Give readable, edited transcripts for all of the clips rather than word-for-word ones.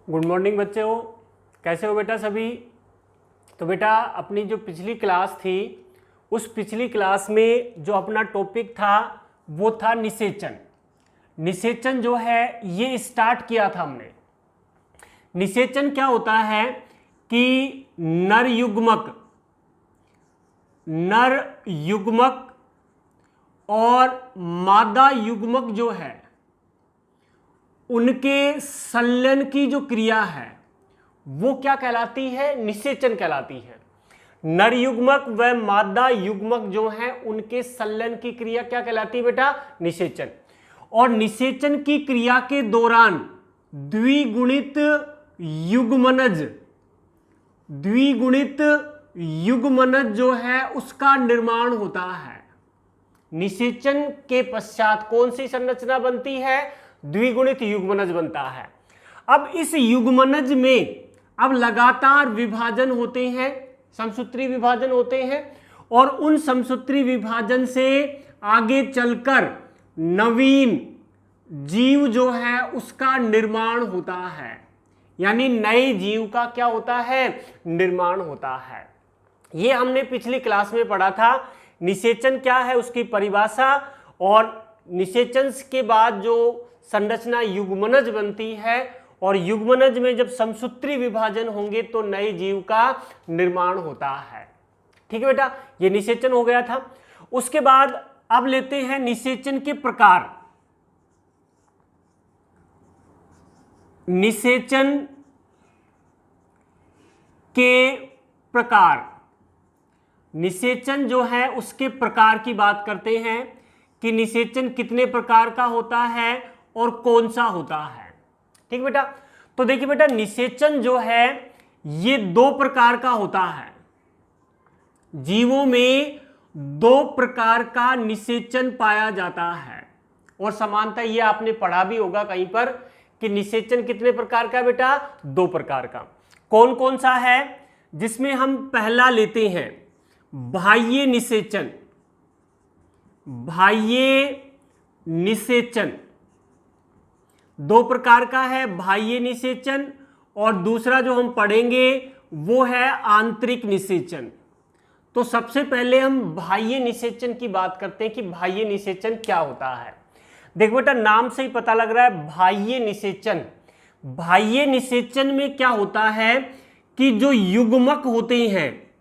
Good morning बच्चे हो, कैसे हो बेटा सभी। तो बेटा अपनी जो पिछली क्लास थी उस पिछली क्लास में जो अपना टॉपिक था वो था निषेचन। निषेचन जो है ये स्टार्ट किया था हमने। निषेचन क्या होता है कि नर युग्मक और मादा युग्मक जो है उनके संलयन की जो क्रिया है वो क्या कहलाती है, निषेचन कहलाती है। नर युग्मक व मादा युग्मक जो हैं उनके संलयन की क्रिया क्या कहलाती है बेटा, निषेचन। और निषेचन की क्रिया के दौरान द्विगुणित युग्मनज जो है उसका निर्माण होता है। निषेचन के पश्चात कौन सी संरचना बनती है, द्विगुणित युग्मनज बनता है। अब इस युग्मनज में अब लगातार विभाजन होते हैं, समसूत्री विभाजन होते हैं, और उन समसूत्री विभाजन से आगे चलकर नवीन जीव जो है उसका निर्माण होता है, यानी नए जीव का क्या होता है, निर्माण होता है। ये हमने पिछली क्लास में पढ़ा था। निषेचन क्या है उसकी परिभाषा, और निषेचन के बाद जो संरचना युग्मनज बनती है, और युग्मनज में जब समसूत्री विभाजन होंगे तो नए जीव का निर्माण होता है। ठीक है बेटा, ये निषेचन हो गया था। उसके बाद अब लेते हैं निषेचन के प्रकार। निषेचन के प्रकार, निषेचन जो है उसके प्रकार की बात करते हैं कि निषेचन कितने प्रकार का होता है और कौन सा होता है। ठीक बेटा, तो देखिए बेटा निषेचन जो है ये दो प्रकार का होता है। जीवों में दो प्रकार का निषेचन पाया जाता है, और समानता ये आपने पढ़ा भी होगा कहीं पर कि निषेचन कितने प्रकार का बेटा, दो प्रकार का। कौन कौन सा है, जिसमें हम पहला लेते हैं बाह्य निषेचन। बाह्य निषेचन दो प्रकार का है, बाह्य निषेचन, और दूसरा जो हम पढ़ेंगे वो है आंतरिक निषेचन। तो सबसे पहले हम बाह्य निषेचन की बात करते हैं कि बाह्य निषेचन क्या होता है। देखो बेटा नाम से ही पता लग रहा है बाह्य निषेचन। बाह्य निषेचन में क्या होता है कि जो युग्मक होते हैं,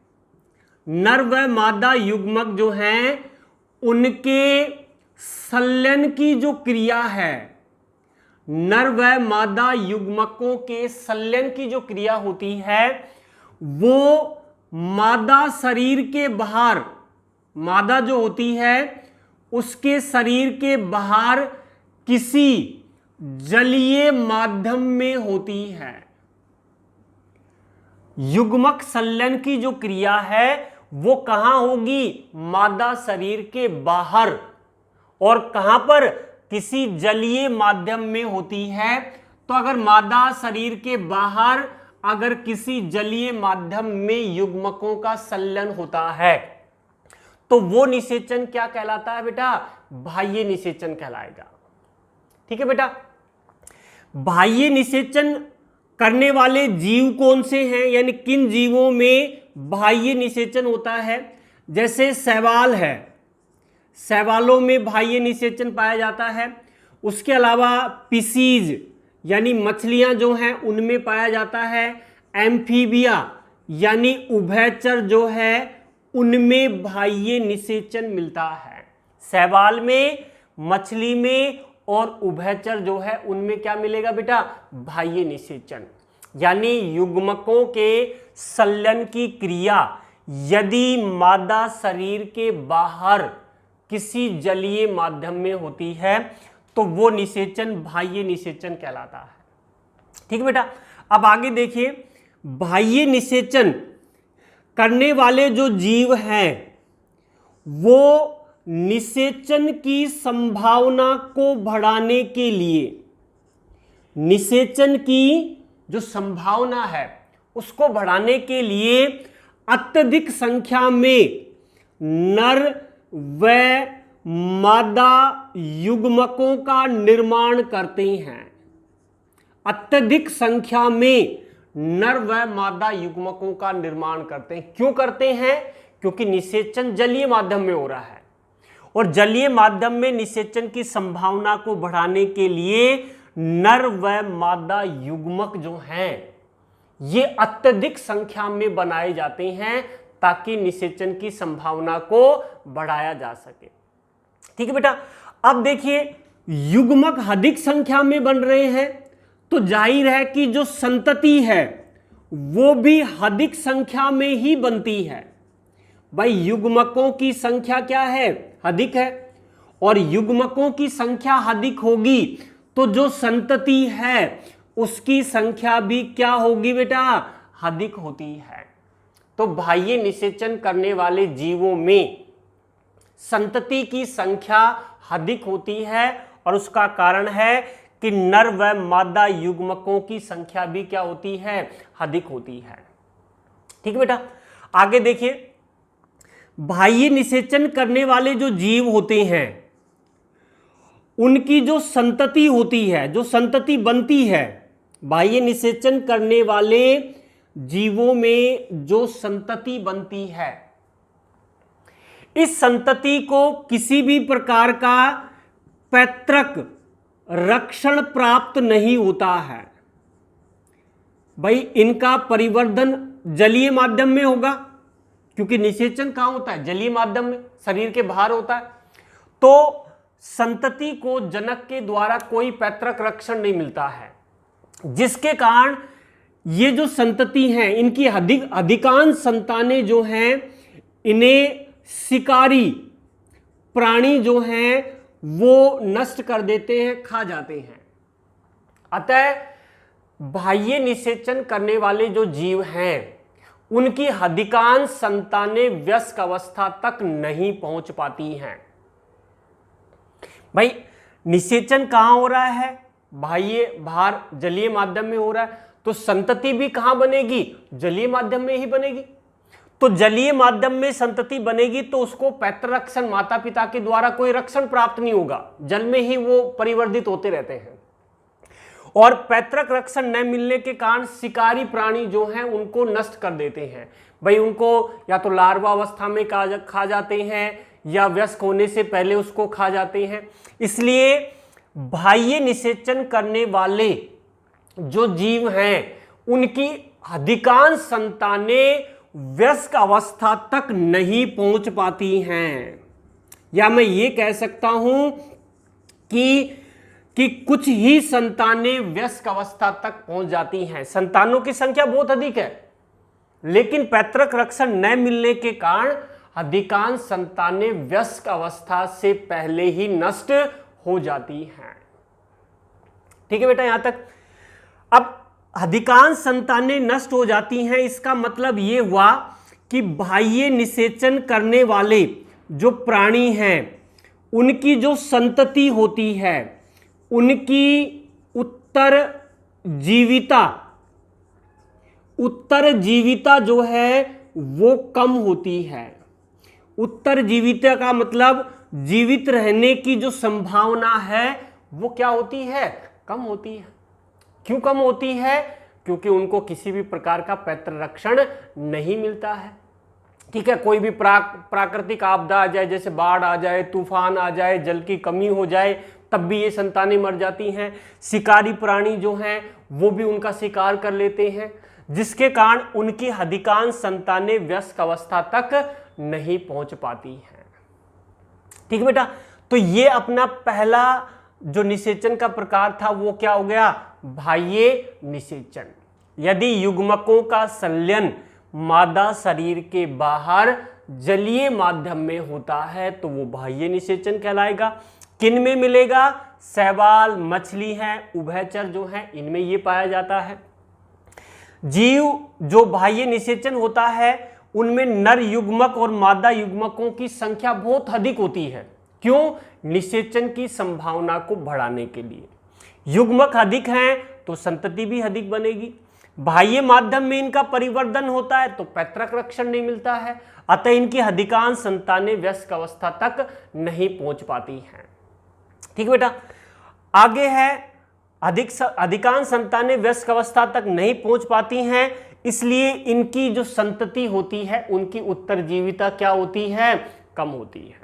नर व मादा युग्मक जो हैं उनके संलयन की जो क्रिया है, नर व मादा युग्मकों के संलयन की जो क्रिया होती है वो मादा शरीर के बाहर, मादा जो होती है उसके शरीर के बाहर किसी जलीय माध्यम में होती है। युग्मक संलयन की जो क्रिया है वो कहां होगी, मादा शरीर के बाहर, और कहां पर, किसी जलीय माध्यम में होती है। तो अगर मादा शरीर के बाहर अगर किसी जलीय माध्यम में युग्मकों का संलयन होता है तो वो निषेचन क्या कहलाता है बेटा, बाह्य निषेचन कहलाएगा। ठीक है बेटा, बाह्य निषेचन करने वाले जीव कौन से हैं, यानी किन जीवों में बाह्य निषेचन होता है। जैसे शैवाल है, शैवालों में बाह्य निषेचन पाया जाता है। उसके अलावा पिसीज यानी मछलियां जो हैं उनमें पाया जाता है। एम्फीबिया यानी उभयचर जो है उनमें बाह्य निषेचन मिलता है। शैवाल में, मछली में और उभयचर जो है उनमें क्या मिलेगा बेटा, बाह्य निषेचन। यानी युग्मकों के संलयन की क्रिया यदि मादा शरीर के बाहर किसी जलीय माध्यम में होती है तो वो निषेचन बाह्य निषेचन कहलाता है। ठीक है बेटा, अब आगे देखिए, बाह्य निषेचन करने वाले जो जीव हैं वो निषेचन की संभावना को बढ़ाने के लिए, निषेचन की जो संभावना है उसको बढ़ाने के लिए अत्यधिक संख्या में नर व मादा युग्मकों का निर्माण करते हैं। अत्यधिक संख्या में नर व मादा युग्मकों का निर्माण करते हैं। क्यों करते हैं? क्योंकि निषेचन जलीय माध्यम में हो रहा है और जलीय माध्यम में निषेचन की संभावना को बढ़ाने के लिए नर व मादा युग्मक जो हैं ये अत्यधिक संख्या में बनाए जाते हैं ताकि निषेचन की संभावना को बढ़ाया जा सके। ठीक है बेटा, अब देखिए युग्मक अधिक संख्या में बन रहे हैं तो जाहिर है कि जो संतति है वो भी अधिक संख्या में ही बनती है। भाई युग्मकों की संख्या क्या है? अधिक है, और युग्मकों की संख्या अधिक होगी तो जो संतति है उसकी संख्या भी क्या होगी बेटा? अधिक होती है। तो बाह्य निषेचन करने वाले जीवों में संतति की संख्या अधिक होती है और उसका कारण है कि नर व मादा युग्मकों की संख्या भी क्या होती है? अधिक होती है। ठीक है बेटा, आगे देखिए बाह्य निषेचन करने वाले जो जीव होते हैं उनकी जो संतति होती है, जो संतति बनती है, बाह्य निषेचन करने वाले जीवों में जो संतति बनती है, इस संतति को किसी भी प्रकार का पैतृक रक्षण प्राप्त नहीं होता है। भाई इनका परिवर्धन जलीय माध्यम में होगा क्योंकि निषेचन कहां होता है? जलीय माध्यम में, शरीर के बाहर होता है। तो संतति को जनक के द्वारा कोई पैतृक रक्षण नहीं मिलता है, जिसके कारण ये जो संतति हैं इनकी अधिकांश संतानें जो हैं इन्हें शिकारी प्राणी जो हैं वो नष्ट कर देते हैं, खा जाते हैं। अतः बाह्य निषेचन करने वाले जो जीव हैं उनकी अधिकांश संतानें वयस्क अवस्था तक नहीं पहुंच पाती हैं। भाई निषेचन कहां हो रहा है? बाहर जलीय माध्यम में हो रहा है, तो संतति भी कहां बनेगी? जलीय माध्यम में ही बनेगी। तो जलीय माध्यम में संतति बनेगी तो उसको पैतृरक्षण माता पिता के द्वारा कोई रक्षण प्राप्त नहीं होगा, जल में ही वो परिवर्धित होते रहते हैं। और पैतृक रक्षण न मिलने के कारण शिकारी प्राणी जो हैं उनको नष्ट कर देते हैं। भाई उनको या तो लार्वा अवस्था में खा जाते हैं या वयस्क होने से पहले उसको खा जाते हैं। इसलिए बाह्य निषेचन करने वाले जो जीव हैं उनकी अधिकांश संतानें वयस्क अवस्था तक नहीं पहुंच पाती हैं, या मैं ये कह सकता हूं कि कुछ ही संतानें वयस्क अवस्था तक पहुंच जाती हैं। संतानों की संख्या बहुत अधिक है लेकिन पैतृक रक्षण न मिलने के कारण अधिकांश संतानें वयस्क अवस्था से पहले ही नष्ट हो जाती हैं। ठीक है बेटा, यहां तक। अब अधिकांश संतानें नष्ट हो जाती हैं, इसका मतलब यह हुआ कि बाह्य निषेचन करने वाले जो प्राणी हैं उनकी जो संतति होती है उनकी उत्तरजीविता जो है वो कम होती है। उत्तरजीविता का मतलब जीवित रहने की जो संभावना है वो क्या होती है? कम होती है। क्यों कम होती है? क्योंकि उनको किसी भी प्रकार का पैतृरक्षण नहीं मिलता है। ठीक है, कोई भी प्राकृतिक आपदा आ जाए, जैसे बाढ़ आ जाए, तूफान आ जाए, जल की कमी हो जाए, तब भी ये संतानें मर जाती हैं। शिकारी प्राणी जो हैं वो भी उनका शिकार कर लेते हैं, जिसके कारण उनकी अधिकांश संतानें वयस्क अवस्था तक नहीं पहुंच पाती हैं। ठीक है बेटा, तो ये अपना पहला जो निषेचन का प्रकार था वो क्या हो गया? बाह्य निषेचन। यदि युग्मकों का संलयन मादा शरीर के बाहर जलीय माध्यम में होता है तो वो बाह्य निषेचन कहलाएगा। किन में मिलेगा? शैवाल, मछली हैं, उभयचर जो हैं इनमें ये पाया जाता है। जीव जो बाह्य निषेचन होता है उनमें नर युग्मक और मादा युग्मकों की संख्या बहुत अधिक होती है। क्यों? निषेचन की संभावना को बढ़ाने के लिए। युग्मक अधिक हैं तो संतति भी अधिक बनेगी। बाह्य माध्यम में इनका परिवर्धन होता है तो पैतृक रक्षण नहीं मिलता है, अतः इनकी अधिकांश संतानें वयस्क अवस्था तक नहीं पहुंच पाती हैं। ठीक बेटा, आगे है अधिकांश संतानें वयस्क अवस्था तक नहीं पहुंच पाती हैं, इसलिए इनकी जो संतति होती है उनकी उत्तरजीविता क्या होती है, कम होती है।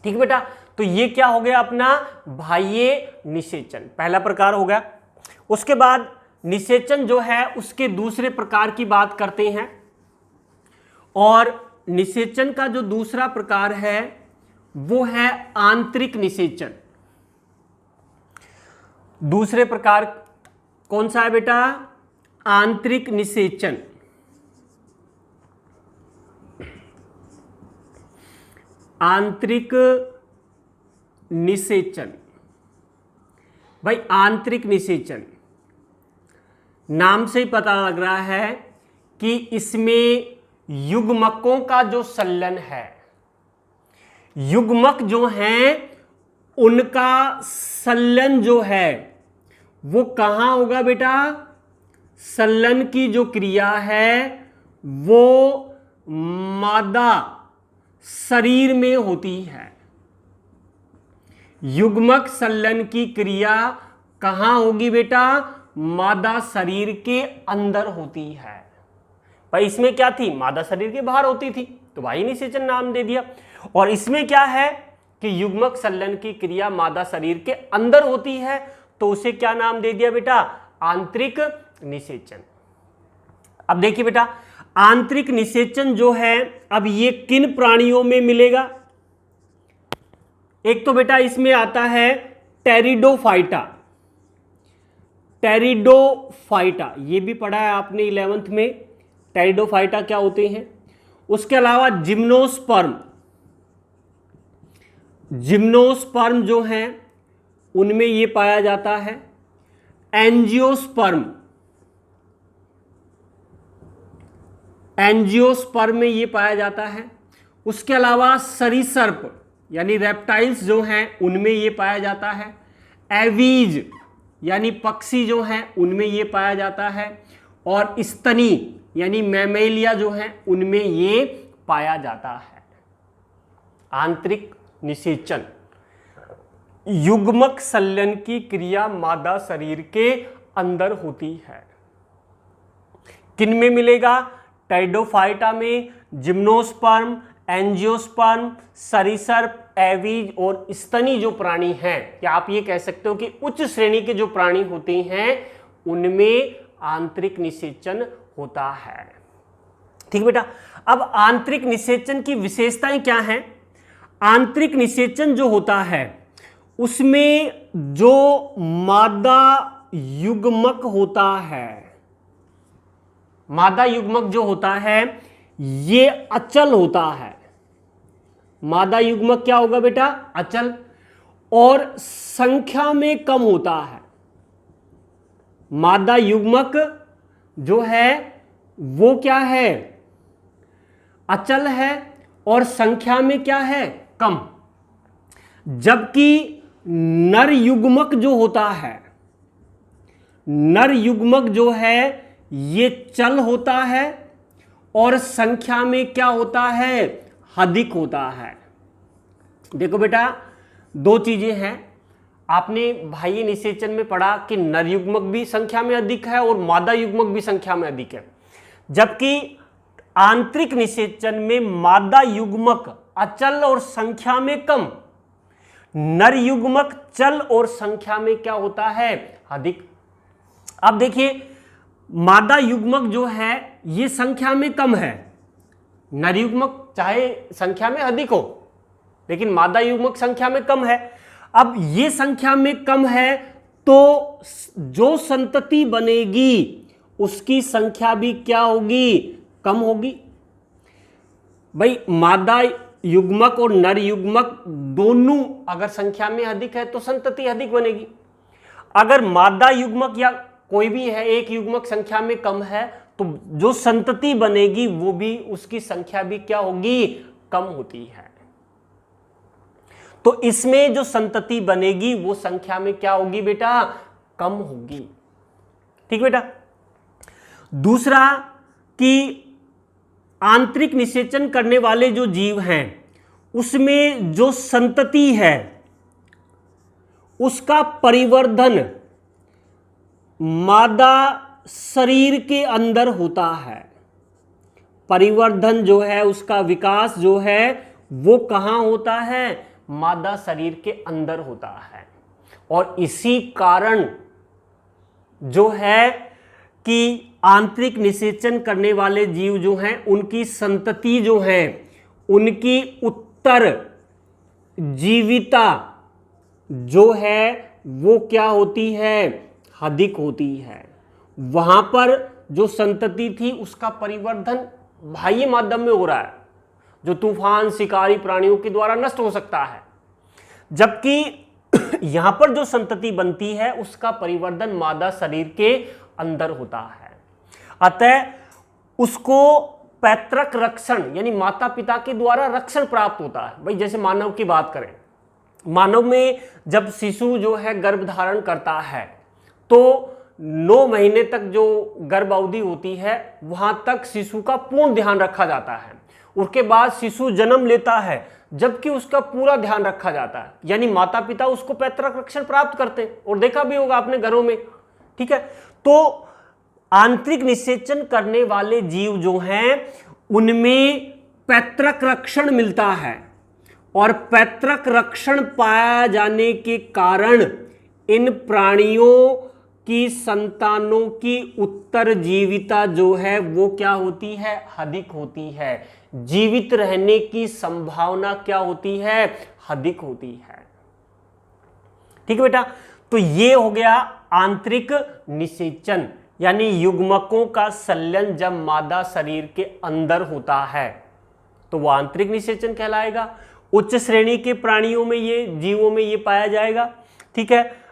ठीक बेटा, तो ये क्या हो गया अपना बाह्य निषेचन, पहला प्रकार हो गया। उसके बाद निषेचन जो है उसके दूसरे प्रकार की बात करते हैं, और निषेचन का जो दूसरा प्रकार है वो है आंतरिक निषेचन। दूसरे प्रकार कौन सा है बेटा, आंतरिक निषेचन। आंतरिक निषेचन, भाई आंतरिक निषेचन नाम से ही पता लग रहा है कि इसमें युग्मकों का जो संलयन है, युग्मक जो हैं उनका संलयन जो है वो कहां होगा बेटा, संलयन की जो क्रिया है वो मादा शरीर में होती है। युग्मक संलयन की क्रिया कहां होगी बेटा, मादा शरीर के अंदर होती है। भाई इसमें क्या थी, मादा शरीर के बाहर होती थी, तो बाह्य निषेचन नाम दे दिया। और इसमें क्या है कि युग्मक संलयन की क्रिया मादा शरीर के अंदर होती है, तो उसे क्या नाम दे दिया बेटा, आंतरिक निषेचन। अब देखिए बेटा, आंतरिक निषेचन जो है अब ये किन प्राणियों में मिलेगा, एक तो बेटा इसमें आता है टेरिडोफाइटा। टेरिडोफाइटा ये भी पढ़ा है आपने 11th में, टेरिडोफाइटा क्या होते हैं। उसके अलावा जिम्नोस्पर्म, जिम्नोस्पर्म जो हैं उनमें ये पाया जाता है। एंजियोस्पर्म, एंजियोस्पर्म में ये पाया जाता है। उसके अलावा सरीसर्प यानी रेप्टाइल्स जो हैं उनमें ये पाया जाता है। एवीज यानी पक्षी जो हैं उनमें ये पाया जाता है। और स्तनी यानी मैमेलिया जो हैं उनमें ये पाया जाता है। आंतरिक निषेचन, युग्मक संलयन की क्रिया मादा शरीर के अंदर होती है। किन में मिलेगा, टेरिडोफाइटा में, जिम्नोस्पर्म, एंजियोस्पर्म, सरीसर्प, एवीज और स्तनी जो प्राणी हैं, या आप ये कह सकते हो कि उच्च श्रेणी के जो प्राणी होते हैं उनमें आंतरिक निषेचन होता है। ठीक बेटा, अब आंतरिक निषेचन की विशेषताएं क्या हैं। आंतरिक निषेचन जो होता है उसमें जो मादा युग्मक होता है, मादा युग्मक जो होता है ये अचल होता है। मादा युग्मक क्या होगा बेटा, अचल, और संख्या में कम होता है। मादा युग्मक जो है वो क्या है, अचल है और संख्या में क्या है, कम। जबकि नर युग्मक जो होता है, नर युग्मक जो है ये चल होता है और संख्या में क्या होता है, अधिक होता है। देखो बेटा, दो चीजें हैं। आपने बाह्य निषेचन में पढ़ा कि नर युग्मक भी संख्या में अधिक है और मादा युग्मक भी संख्या में अधिक है, जबकि आंतरिक निषेचन में मादा युग्मक अचल और संख्या में कम, नर युग्मक चल और संख्या में क्या होता है, अधिक। अब देखिए, मादा युग्मक जो है ये संख्या में कम है, नर युग्मक चाहे संख्या में अधिक हो लेकिन मादा युग्मक संख्या में कम है। अब ये संख्या में कम है तो जो संतति बनेगी उसकी संख्या भी क्या होगी, कम होगी। भाई मादा युग्मक और नर युग्मक दोनों अगर संख्या में अधिक है तो संतति अधिक बनेगी। अगर मादा युग्मक या कोई भी है एक युग्मक संख्या में कम है तो जो संतति बनेगी वो भी, उसकी संख्या भी क्या होगी, कम होती है। तो इसमें जो संतति बनेगी वो संख्या में क्या होगी बेटा, कम होगी। ठीक बेटा। दूसरा कि आंतरिक निषेचन करने वाले जो जीव हैं उसमें जो संतति है उसका परिवर्धन मादा शरीर के अंदर होता है। परिवर्धन जो है, उसका विकास जो है वो कहाँ होता है? मादा शरीर के अंदर होता है। और इसी कारण जो है कि आंतरिक निषेचन करने वाले जीव जो हैं उनकी संतति जो है, उनकी उत्तर जीविता जो है वो क्या होती है? अधिक होती है। वहां पर जो संतति थी उसका परिवर्धन बाह्य माध्यम में हो रहा है, जो तूफान, शिकारी प्राणियों के द्वारा नष्ट हो सकता है, जबकि यहां पर जो संतति बनती है उसका परिवर्धन मादा शरीर के अंदर होता है। अतः उसको पैतृक रक्षण यानी माता पिता के द्वारा रक्षण प्राप्त होता है। भाई जैसे मानव की बात करें, मानव में जब शिशु जो है गर्भ धारण करता है तो 9 महीने तक जो गर्भ अवधि होती है वहां तक शिशु का पूर्ण ध्यान रखा जाता है। उसके बाद शिशु जन्म लेता है जबकि उसका पूरा ध्यान रखा जाता है, यानी माता पिता उसको पैतृक रक्षण प्राप्त करते हैं। और देखा भी होगा आपने घरों में, ठीक है। तो आंतरिक निषेचन करने वाले जीव जो हैं उनमें पैतृक रक्षण मिलता है, और पैतृक रक्षण पाया जाने के कारण इन प्राणियों की संतानों की उत्तरजीविता जो है वो क्या होती है? अधिक होती है। जीवित रहने की संभावना क्या होती है? अधिक होती है। ठीक है बेटा। तो ये हो गया आंतरिक निषेचन, यानी युग्मकों का संलयन जब मादा शरीर के अंदर होता है तो वो आंतरिक निषेचन कहलाएगा। उच्च श्रेणी के प्राणियों में, ये जीवों में ये पाया जाएगा। ठीक है।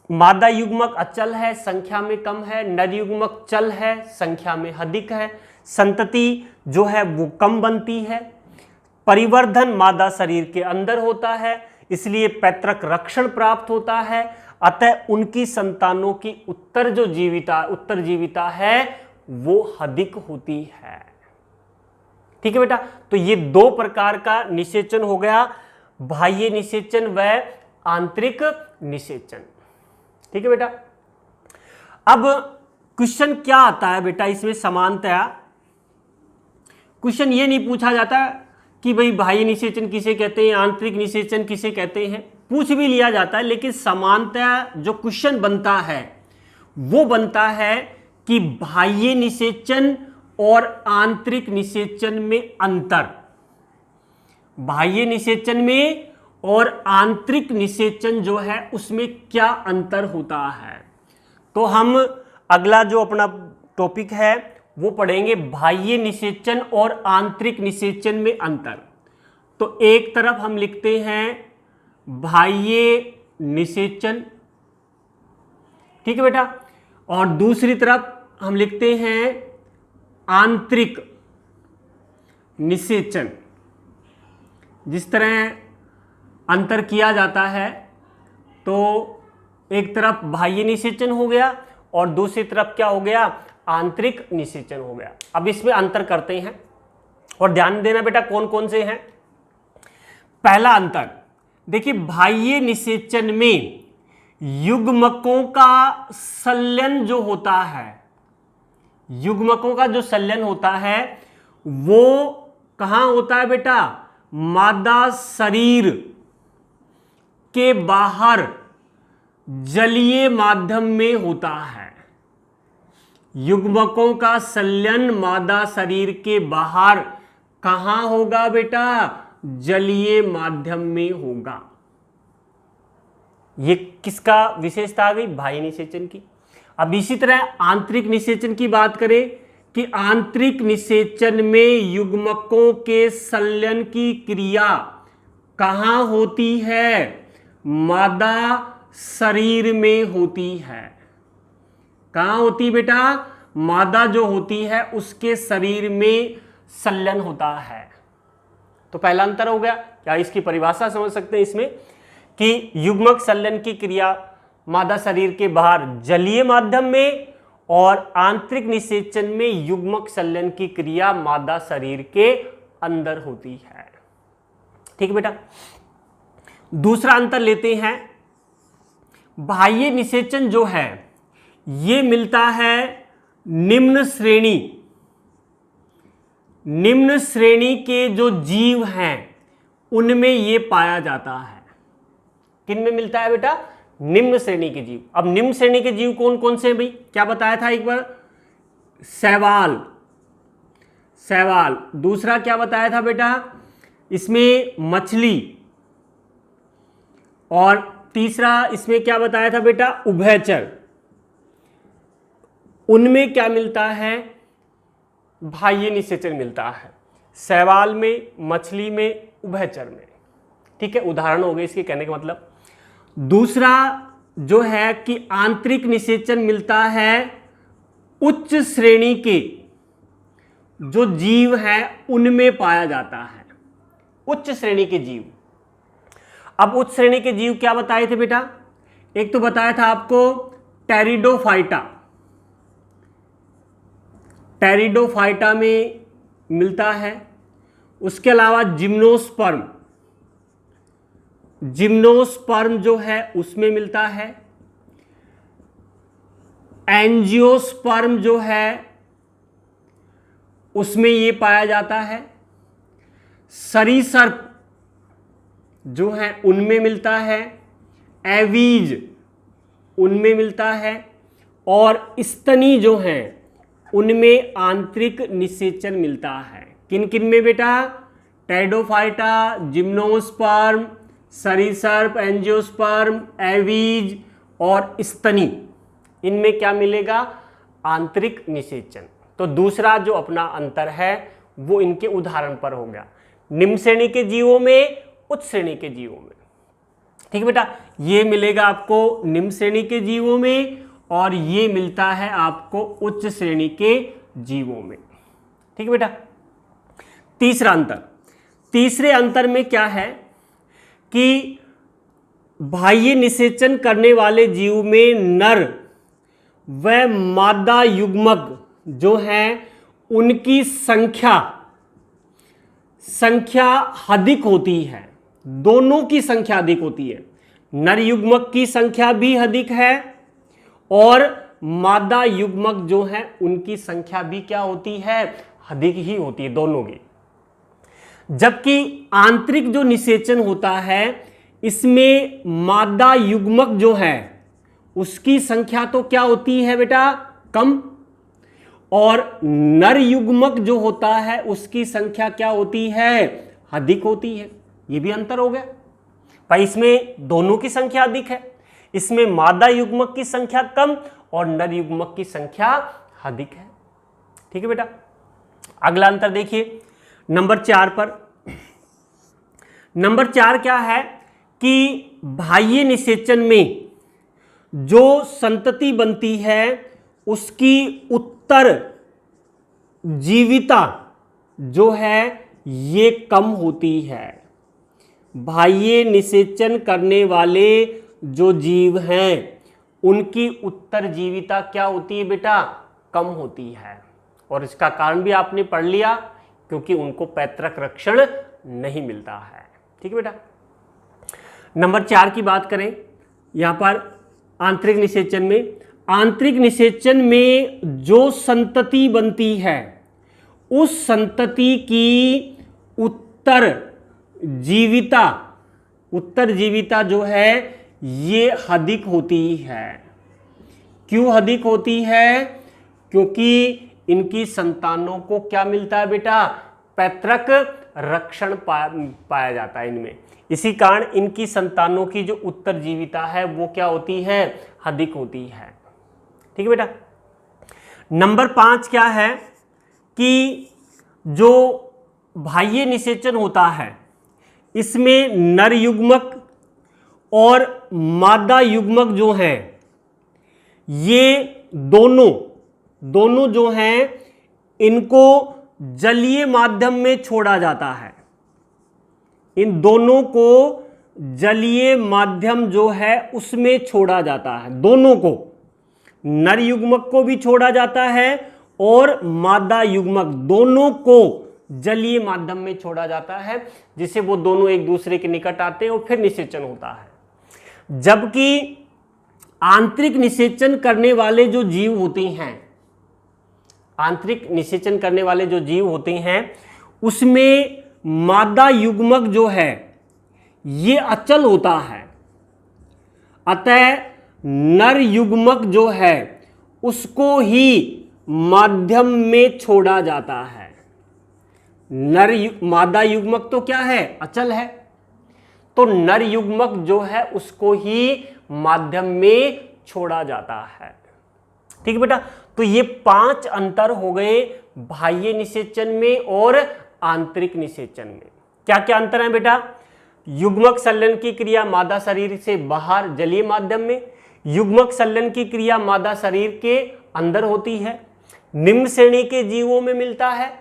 मादा युग्मक अचल है, संख्या में कम है। नर युग्मक चल है, संख्या में अधिक है। संतति जो है वो कम बनती है। परिवर्धन मादा शरीर के अंदर होता है, इसलिए पैतृक रक्षण प्राप्त होता है। अतः उनकी संतानों की उत्तरजीविता है वो अधिक होती है। ठीक है बेटा। तो ये 2 प्रकार का निषेचन हो गया, बाह्य निषेचन व आंतरिक निषेचन। ठीक है बेटा। अब क्वेश्चन क्या आता है बेटा इसमें? समानतया क्वेश्चन ये नहीं पूछा जाता कि भाई बाह्य निषेचन किसे कहते हैं, आंतरिक निषेचन किसे कहते हैं। पूछ भी लिया जाता है, लेकिन समानतया जो क्वेश्चन बनता है वो बनता है कि बाह्य निषेचन और आंतरिक निषेचन में अंतर। बाह्य निषेचन में और आंतरिक निषेचन जो है उसमें क्या अंतर होता है। तो हम अगला जो अपना टॉपिक है वो पढ़ेंगे बाह्य निषेचन और आंतरिक निषेचन में अंतर। तो एक तरफ हम लिखते हैं बाह्य निषेचन, ठीक है बेटा, और दूसरी तरफ हम लिखते हैं आंतरिक निषेचन। जिस तरह अंतर किया जाता है तो एक तरफ बाह्य निषेचन हो गया और दूसरी तरफ क्या हो गया? आंतरिक निषेचन हो गया। अब इसमें अंतर करते हैं और ध्यान देना बेटा कौन कौन से हैं। पहला अंतर देखिए, बाह्य निषेचन में युग्मकों का संलयन जो होता है, युग्मकों का जो संलयन होता है वो कहां होता है बेटा? मादा शरीर के बाहर जलीय माध्यम में होता है। युग्मकों का संलयन मादा शरीर के बाहर कहां होगा बेटा? जलीय माध्यम में होगा। ये किसका विशेषता आ गई? बाह्य निषेचन की। अब इसी तरह आंतरिक निषेचन की बात करें कि आंतरिक निषेचन में युग्मकों के संलयन की क्रिया कहां होती है? मादा शरीर में होती है। कहां होती बेटा? मादा जो होती है उसके शरीर में संलयन होता है। तो पहला अंतर हो गया। क्या इसकी परिभाषा समझ सकते हैं इसमें कि युग्मक संलयन की क्रिया मादा शरीर के बाहर जलीय माध्यम में और आंतरिक निषेचन में युग्मक संलयन की क्रिया मादा शरीर के अंदर होती है। ठीक है बेटा। दूसरा अंतर लेते हैं, बाह्य निषेचन जो है ये मिलता है निम्न श्रेणी के जो जीव हैं उनमें ये पाया जाता है। किन में मिलता है बेटा? निम्न श्रेणी के जीव। अब निम्न श्रेणी के जीव कौन कौन से हैं भाई? क्या बताया था एक बार? शैवाल। दूसरा क्या बताया था बेटा? इसमें मछली। और तीसरा इसमें क्या बताया था बेटा? उभयचर। उनमें क्या मिलता है? बाह्य निषेचन मिलता है, शैवाल में, मछली में, उभयचर में। ठीक है, उदाहरण हो गए इसके कहने का मतलब। दूसरा जो है कि आंतरिक निषेचन मिलता है उच्च श्रेणी के जो जीव हैं उनमें पाया जाता है, उच्च श्रेणी के जीव। अब उच्च श्रेणी के जीव क्या बताए थे बेटा? एक तो बताया था आपको टेरिडोफाइटा में मिलता है। उसके अलावा जिम्नोस्पर्म जो है उसमें मिलता है। एंजियोस्पर्म जो है उसमें ये पाया जाता है। सरीसर्प जो है उनमें मिलता है। एवीज उनमें मिलता है। और स्तनी जो हैं उनमें आंतरिक निषेचन मिलता है। किन किन में बेटा? टेरिडोफाइटा, जिम्नोस्पर्म, सरीसर्प, एंजियोस्पर्म, एवीज और स्तनी, इनमें क्या मिलेगा? आंतरिक निषेचन। तो दूसरा जो अपना अंतर है वो इनके उदाहरण पर हो गया, निम्न श्रेणी के जीवों में, उच्च श्रेणी के जीवों में। ठीक है बेटा, ये मिलेगा आपको निम्न श्रेणी के जीवों में और ये मिलता है आपको उच्च श्रेणी के जीवों में। ठीक है बेटा। तीसरे अंतर में क्या है कि बाह्य निषेचन करने वाले जीव में नर व मादा युग्मक जो हैं उनकी संख्या अधिक होती है। दोनों की संख्या अधिक होती है। नर युग्मक की संख्या भी अधिक है और मादा युग्मक जो है उनकी संख्या भी क्या होती है? अधिक ही होती है, दोनों की। जबकि आंतरिक जो निषेचन होता है इसमें मादा युग्मक जो है उसकी संख्या तो क्या होती है बेटा? कम। और नर युग्मक जो होता है उसकी संख्या क्या होती है? अधिक होती है। ये भी अंतर हो गया भाई। इसमें दोनों की संख्या अधिक है, इसमें मादा युग्मक की संख्या कम और नर युग्मक की संख्या अधिक है। ठीक है बेटा। अगला अंतर देखिए नंबर 4 पर। नंबर 4 क्या है कि बाह्य निषेचन में जो संतति बनती है उसकी उत्तर जीविता जो है ये कम होती है। बाह्य निषेचन करने वाले जो जीव हैं उनकी उत्तर जीविता क्या होती है बेटा? कम होती है। और इसका कारण भी आपने पढ़ लिया, क्योंकि उनको पैतृक रक्षण नहीं मिलता है। ठीक है बेटा। नंबर 4 की बात करें यहां पर आंतरिक निषेचन में जो संतति बनती है उस संतति की उत्तर जीविता जो है ये अधिक होती है। क्यों अधिक होती है? क्योंकि इनकी संतानों को क्या मिलता है बेटा? पैतृक रक्षण पाया जाता है इनमें। इसी कारण इनकी संतानों की जो उत्तर जीविता है वो क्या होती है? अधिक होती है। ठीक है बेटा। नंबर 5 क्या है कि जो बाह्य निषेचन होता है इसमें नर युग्मक और मादा युग्मक जो हैं ये दोनों जो हैं इनको जलीय माध्यम में छोड़ा जाता है। इन दोनों को जलीय माध्यम जो है उसमें छोड़ा जाता है। दोनों को, नर युग्मक को भी छोड़ा जाता है और मादा युग्मक, दोनों को जलीय माध्यम में छोड़ा जाता है, जिससे वो दोनों एक दूसरे के निकट आते हैं और फिर निषेचन होता है। जबकि आंतरिक निषेचन करने वाले जो जीव होते हैं, आंतरिक निषेचन करने वाले जो जीव होते हैं उसमें मादा युग्मक जो है ये अचल होता है, अतः नर युग्मक जो है उसको ही माध्यम में छोड़ा जाता है। मादा युग्मक तो क्या है, अचल है, तो नर युग्मक जो है उसको ही माध्यम में छोड़ा जाता है। ठीक है बेटा, तो ये 5 अंतर हो गए बाह्य निषेचन में और आंतरिक निषेचन में। क्या क्या अंतर है बेटा? युग्मक संलयन की क्रिया मादा शरीर से बाहर जलीय माध्यम में, युग्मक संलयन की क्रिया मादा शरीर के अंदर होती है, निम्न श्रेणी के जीवों में मिलता है,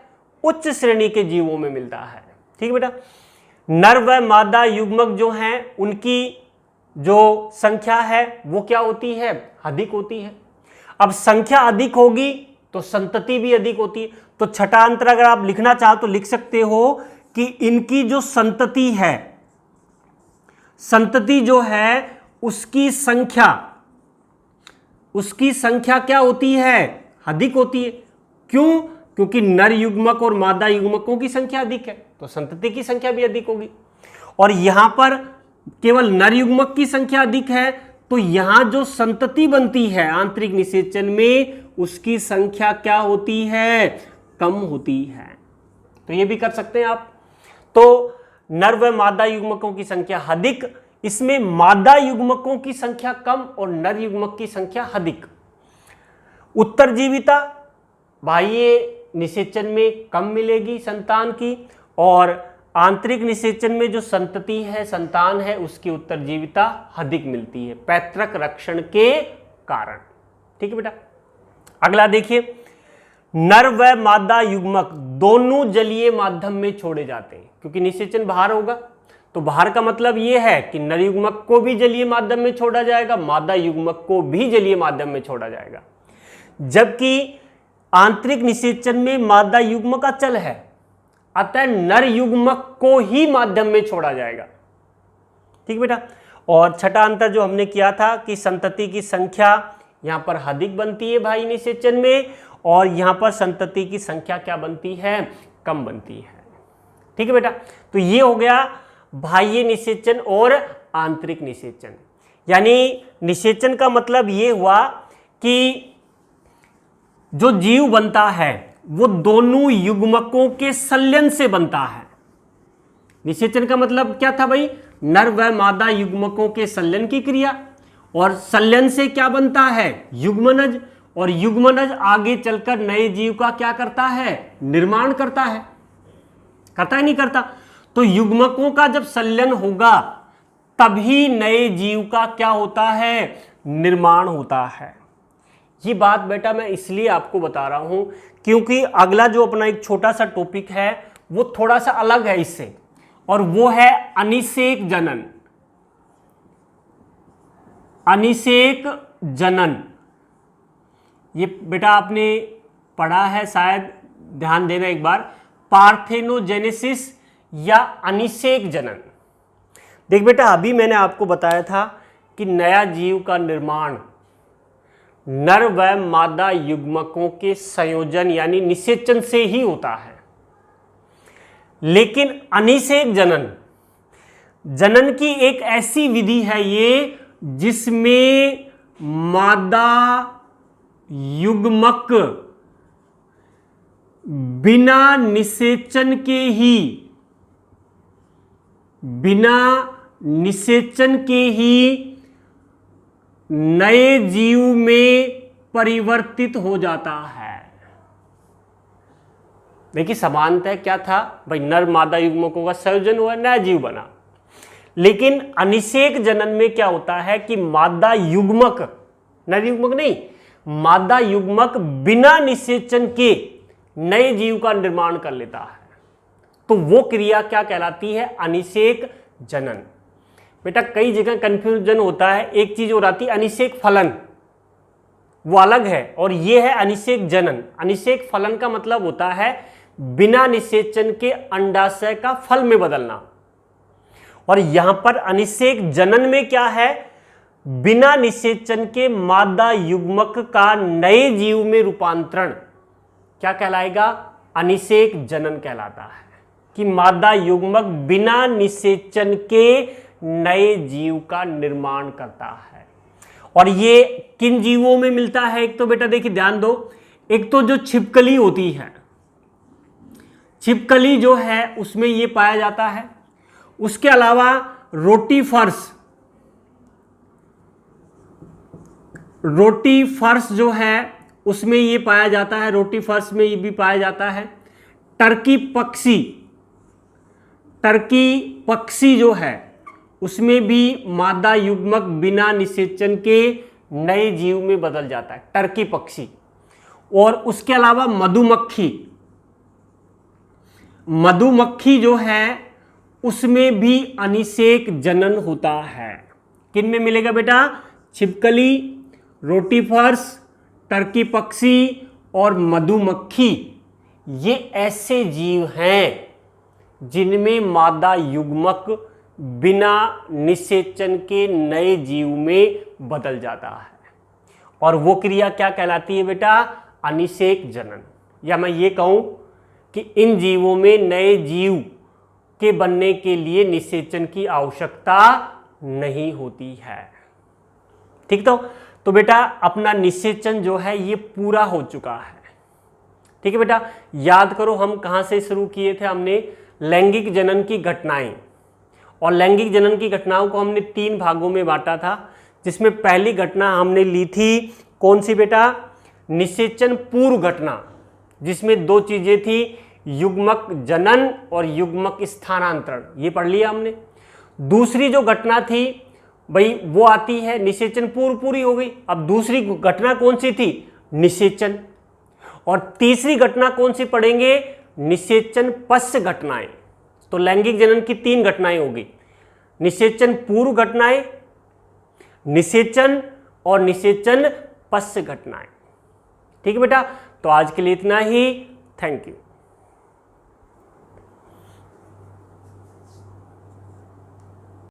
उच्च श्रेणी के जीवों में मिलता है। ठीक है बेटा, नर व मादा युग्मक जो हैं उनकी जो संख्या है वो क्या होती है, अधिक होती है। अब संख्या अधिक होगी तो संतति भी अधिक होती है। तो छठा अंतर अगर आप लिखना चाहो तो लिख सकते हो कि इनकी जो संतति है, संतति जो है उसकी संख्या क्या होती है, अधिक होती है। क्यों? क्योंकि नर युग्मक और मादा युग्मकों की संख्या अधिक है तो संतति की संख्या भी अधिक होगी। और यहां पर केवल नर युग्मक की संख्या अधिक है तो यहां जो संतति बनती है आंतरिक निषेचन में उसकी संख्या क्या होती है, कम होती है। तो ये भी कर सकते हैं आप। तो नर व मादा युग्मकों की संख्या अधिक, इसमें मादा युग्मकों की संख्या कम और नर युग्मक की संख्या अधिक। उत्तरजीविता बाह्य निषेचन में कम मिलेगी संतान की, और आंतरिक निषेचन में जो संतति है, संतान है, उसकी उत्तरजीविता अधिक मिलती है पैतृक रक्षण के कारण। ठीक है बेटा, अगला देखिए, नर व मादा युग्मक दोनों जलीय माध्यम में छोड़े जाते हैं। क्योंकि निषेचन बाहर होगा तो बाहर का मतलब यह है कि नर युग्मक को भी जलीय माध्यम में छोड़ा जाएगा, मादा युग्मक को भी जलीय माध्यम में छोड़ा जाएगा। जबकि आंतरिक निषेचन में मादा युग्मक अचल है, अतः नर युग्मक को ही माध्यम में छोड़ा जाएगा। ठीक बेटा, और छठा अंतर जो हमने किया था कि संतति की संख्या यहां पर अधिक बनती है बाह्य निषेचन में, और यहां पर संतति की संख्या क्या बनती है, कम बनती है। ठीक है बेटा, तो ये हो गया बाह्य निषेचन और आंतरिक निषेचन। यानी निषेचन का मतलब ये हुआ कि जो जीव बनता है वो दोनों युग्मकों के संलयन से बनता है। निषेचन का मतलब क्या था भाई, नर व मादा युग्मकों के संलयन की क्रिया, और संलयन से क्या बनता है, युग्मनज, और युग्मनज आगे चलकर नए जीव का क्या करता है, निर्माण करता है। करता है नहीं करता? तो युग्मकों का जब संलयन होगा तभी नए जीव का क्या होता है, निर्माण होता है। ये बात बेटा मैं इसलिए आपको बता रहा हूं क्योंकि अगला जो अपना एक छोटा सा टॉपिक है वो थोड़ा सा अलग है इससे, और वो है अनिषेक जनन। अनिषेक जनन ये बेटा आपने पढ़ा है शायद, ध्यान देना एक बार, पार्थेनोजेनेसिस या अनिषेक जनन। देख बेटा, अभी मैंने आपको बताया था कि नया जीव का निर्माण नर व मादा युग्मकों के संयोजन यानी निषेचन से ही होता है। लेकिन अनिषेक जनन, जनन की एक ऐसी विधि है ये जिसमें मादा युग्मक बिना निषेचन के ही नए जीव में परिवर्तित हो जाता है। देखिए समानतः क्या था भाई, नर मादा युग्मकों का संयोजन हुआ, नया जीव बना। लेकिन अनिषेक जनन में क्या होता है कि मादा युग्मक, नर युग्मक नहीं, मादा युग्मक बिना निषेचन के नए जीव का निर्माण कर लेता है। तो वो क्रिया क्या कहलाती है, अनिषेक जनन। बेटा कई जगह कंफ्यूजन होता है, एक चीज और आती है अनिषेक फलन, वो अलग है, और ये है अनिषेक जनन। अनिषेक फलन का मतलब होता है बिना निषेचन के अंडाशय का फल में बदलना, और यहां पर अनिषेक जनन में क्या है, बिना निषेचन के मादा युग्मक का नए जीव में रूपांतरण क्या कहलाएगा? अनिषेक जनन कहलाता है कि मादा युग्मक बिना निषेचन के नए जीव का निर्माण करता है। और ये किन जीवों में मिलता है? एक तो बेटा देखिए ध्यान दो, एक तो जो छिपकली होती है, छिपकली जो है उसमें ये पाया जाता है। उसके अलावा रोटीफर्स जो है उसमें ये पाया जाता है, रोटीफर्स में ये भी पाया जाता है। टर्की पक्षी जो है उसमें भी मादा युग्मक बिना निषेचन के नए जीव में बदल जाता है, टर्की पक्षी। और उसके अलावा मधुमक्खी जो है उसमें भी अनिषेक जनन होता है। किन में मिलेगा बेटा? छिपकली, रोटीफर्स, टर्की पक्षी और मधुमक्खी। ये ऐसे जीव हैं जिनमें मादा युग्मक बिना निषेचन के नए जीव में बदल जाता है। और वो क्रिया क्या कहलाती है बेटा? अनिषेक जनन। या मैं ये कहूं कि इन जीवों में नए जीव के बनने के लिए निषेचन की आवश्यकता नहीं होती है। ठीक, तो बेटा अपना निषेचन जो है ये पूरा हो चुका है। ठीक है बेटा, याद करो हम कहां से शुरू किए थे? हमने लैंगिक जनन की घटनाएं, और लैंगिक जनन की घटनाओं को हमने 3 भागों में बांटा था, जिसमें पहली घटना हमने ली थी कौन सी बेटा? निषेचन पूर्व घटना, जिसमें 2 चीजें थी, युग्मक जनन और युग्मक स्थानांतरण। ये पढ़ लिया हमने। दूसरी जो घटना थी भाई वो आती है, निषेचन पूर्व पूरी हो गई। अब दूसरी घटना कौन सी थी? निषेचन। और तीसरी घटना कौन सी पढ़ेंगे? निषेचन पश्च घटनाएं। तो लैंगिक जनन की 3 घटनाएं होगी, निषेचन पूर्व घटनाएं, निषेचन और निषेचन पश्च घटनाएं। ठीक है बेटा, तो आज के लिए इतना ही। Thank you.